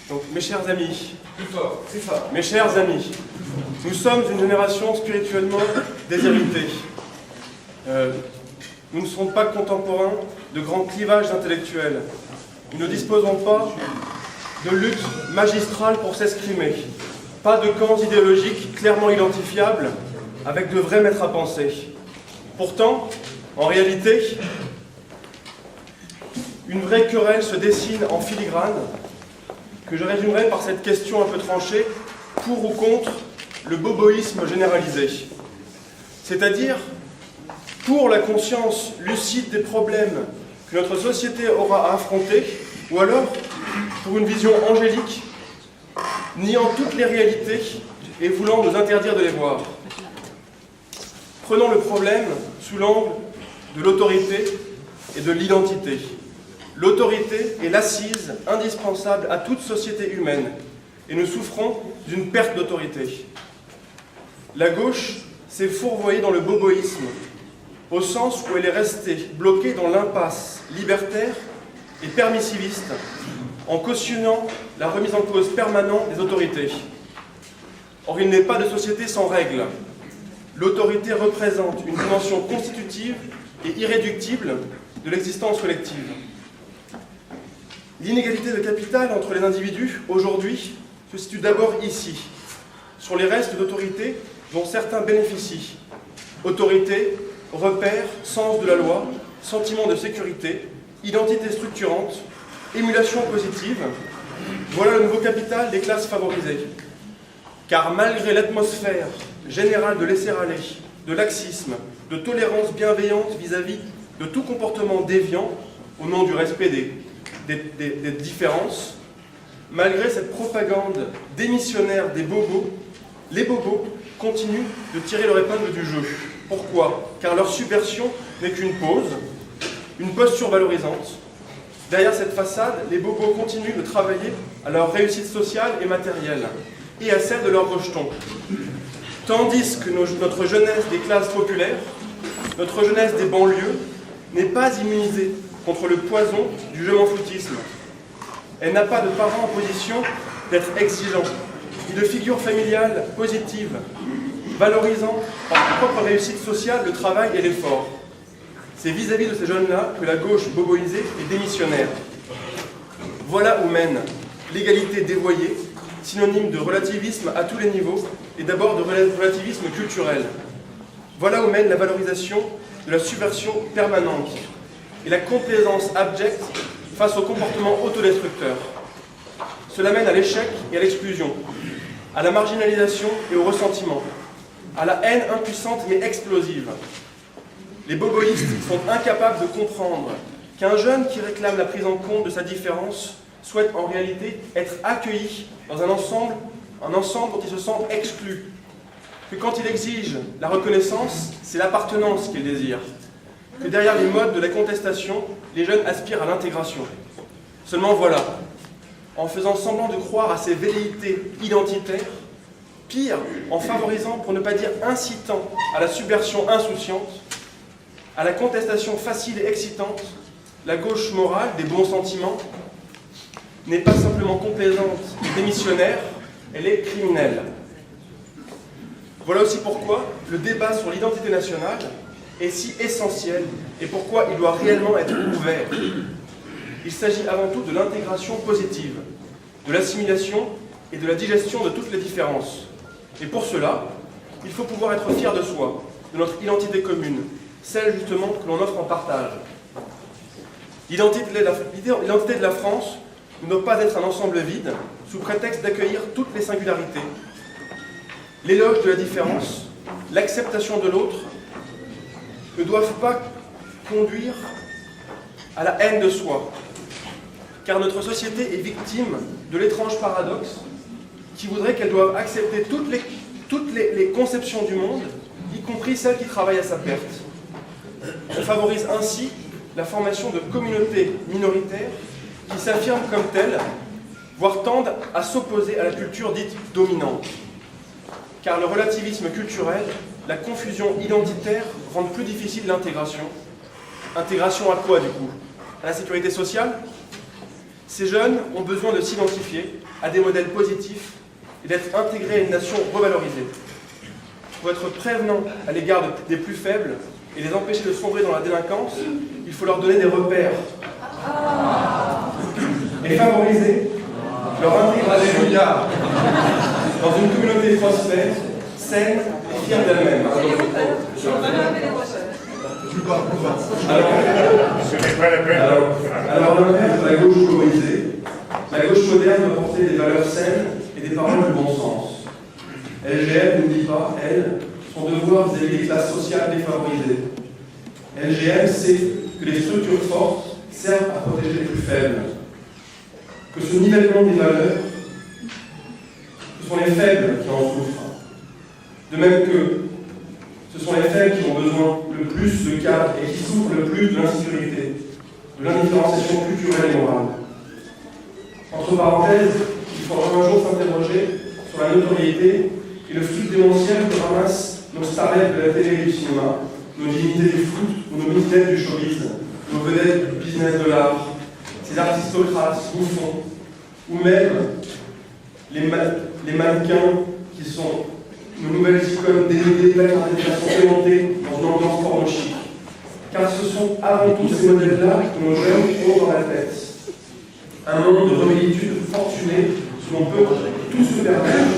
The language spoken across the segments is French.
Donc, mes chers amis, mes chers amis, nous sommes une génération spirituellement déshéritée. Nous ne sommes pas contemporains de grands clivages intellectuels. Nous ne disposons pas de lutte magistrale pour s'exprimer. Pas de camps idéologiques clairement identifiables avec de vrais maîtres à penser. Pourtant, en réalité, une vraie querelle se dessine en filigrane que je résumerai par cette question un peu tranchée, pour ou contre le boboïsme généralisé. C'est-à-dire, pour la conscience lucide des problèmes que notre société aura à affronter, ou alors pour une vision angélique, niant toutes les réalités et voulant nous interdire de les voir. Prenons le problème sous l'angle de l'autorité et de l'identité. L'autorité est l'assise indispensable à toute société humaine, et nous souffrons d'une perte d'autorité. La gauche s'est fourvoyée dans le boboïsme, au sens où elle est restée bloquée dans l'impasse libertaire et permissiviste, en cautionnant la remise en cause permanente des autorités. Or, il n'est pas de société sans règles. L'autorité représente une dimension constitutive et irréductible de l'existence collective. L'inégalité de capital entre les individus, aujourd'hui, se situe d'abord ici, sur les restes d'autorité dont certains bénéficient. Autorité, repère, sens de la loi, sentiment de sécurité, identité structurante, émulation positive, voilà le nouveau capital des classes favorisées. Car malgré l'atmosphère générale de laisser-aller, de laxisme, de tolérance bienveillante vis-à-vis de tout comportement déviant, au nom du respect des différences, malgré cette propagande démissionnaire des bobos, les bobos continuent de tirer leur épingle du jeu. Pourquoi? Car leur subversion n'est qu'une pause, une posture valorisante. Derrière cette façade, les bobos continuent de travailler à leur réussite sociale et matérielle, et à celle de leurs rejetons. Tandis que notre jeunesse des classes populaires, notre jeunesse des banlieues, n'est pas immunisée contre le poison du je m'en foutisme. Elle n'a pas de parents en position d'être exigeants, ni de figure familiale positive, valorisant par sa propre réussite sociale le travail et l'effort. C'est vis-à-vis de ces jeunes-là que la gauche boboisée est démissionnaire. Voilà où mène l'égalité dévoyée, synonyme de relativisme à tous les niveaux, et d'abord de relativisme culturel. Voilà où mène la valorisation de la subversion permanente et la complaisance abjecte face au comportement autodestructeur. Cela mène à l'échec et à l'exclusion, à la marginalisation et au ressentiment, à la haine impuissante mais explosive. Les boboïstes sont incapables de comprendre qu'un jeune qui réclame la prise en compte de sa différence souhaite en réalité être accueilli dans un ensemble dont il se sent exclu. Que quand il exige la reconnaissance, c'est l'appartenance qu'il désire. Que derrière les modes de la contestation, les jeunes aspirent à l'intégration. Seulement voilà, en faisant semblant de croire à ces velléités identitaires, pire, en favorisant, pour ne pas dire incitant, à la subversion insouciante, à la contestation facile et excitante, la gauche morale des bons sentiments n'est pas simplement complaisante et démissionnaire, elle est criminelle. Voilà aussi pourquoi le débat sur l'identité nationale est si essentiel et pourquoi il doit réellement être ouvert. Il s'agit avant tout de l'intégration positive, de l'assimilation et de la digestion de toutes les différences. Et pour cela, il faut pouvoir être fier de soi, de notre identité commune, celle justement que l'on offre en partage. L'identité de la France ne doit pas être un ensemble vide, sous prétexte d'accueillir toutes les singularités. L'éloge de la différence, l'acceptation de l'autre, ne doivent pas conduire à la haine de soi. Car notre société est victime de l'étrange paradoxe qui voudrait qu'elle doive accepter toutes les conceptions du monde, y compris celles qui travaillent à sa perte. On favorise ainsi la formation de communautés minoritaires qui s'affirment comme telles, voire tendent à s'opposer à la culture dite dominante. Car le relativisme culturel, la confusion identitaire rendent plus difficile l'intégration. Intégration à quoi, du coup? À la sécurité sociale? Ces jeunes ont besoin de s'identifier à des modèles positifs et d'être intégrés à une nation revalorisée. Pour être prévenant à l'égard des plus faibles et les empêcher de sombrer dans la délinquance, il faut leur donner des repères. Et favoriser leur intégration dans une communauté prospère, saine et fière d'elle-même. Alors l'inverse de la gauche colonisée, la gauche moderne doit porter des valeurs saines et des paroles de bon sens. LGM ne dit pas, elle, son devoir vis-à-vis des classes sociales défavorisées. LGM sait que les structures fortes servent à protéger les plus faibles. Que ce nivellement des valeurs, ce sont les faibles qui en souffrent. De même que ce sont les faibles qui ont besoin le plus de cadre et qui souffrent le plus de l'insécurité, de l'indifférenciation culturelle et morale. Entre parenthèses, il faudra un jour s'interroger sur la notoriété et le flux démentiel que ramassent nos starlettes de la télé et du cinéma, nos dignités du foot ou nos militaires du showbiz, nos vedettes du business de l'art, ces aristocrates bouffons, ou même les mannequins qui sont nos nouvelles icônes dénudées, placardées de façon émontée dans une ambiance porno chic. Car ce sont avant tout ces modèles-là que nos jeunes ont dans la tête. Un monde de remilitude fortunée où l'on peut tout se permettre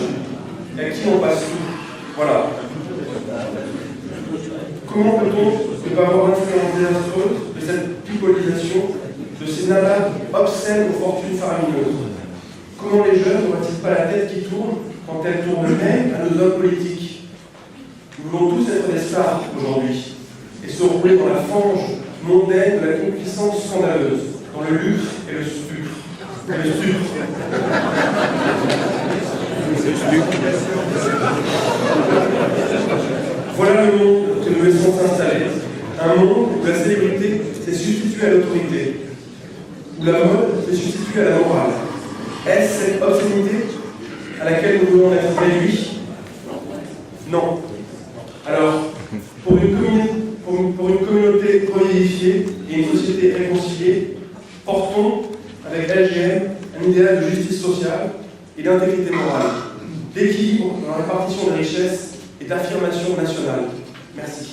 et à qui on passe tout. Voilà. Comment peut-on ne pas avoir l'influence désastreuse de cette pipolisation, de ces nanas obscènes aux fortunes faramineuses? Comment les jeunes n'auraient-ils pas la tête qui tourne quand elles tournent même à nos hommes politiques? Nous voulons tous être des stars aujourd'hui et se rouler dans la fange mondaine de la complaisance scandaleuse, dans le luxe et le sucre. Voilà le monde que nous laissons s'installer. Un monde où la célébrité s'est substituée à l'autorité, où la mode s'est substituée à la morale. Est-ce cette obscénité à laquelle nous voulons être réduits? Non. Alors, pour une communauté revivifiée et une société réconciliée, portons avec LGM un idéal de justice sociale et d'intégrité morale, d'équilibre dans la répartition des richesses et d'affirmation nationale. Merci.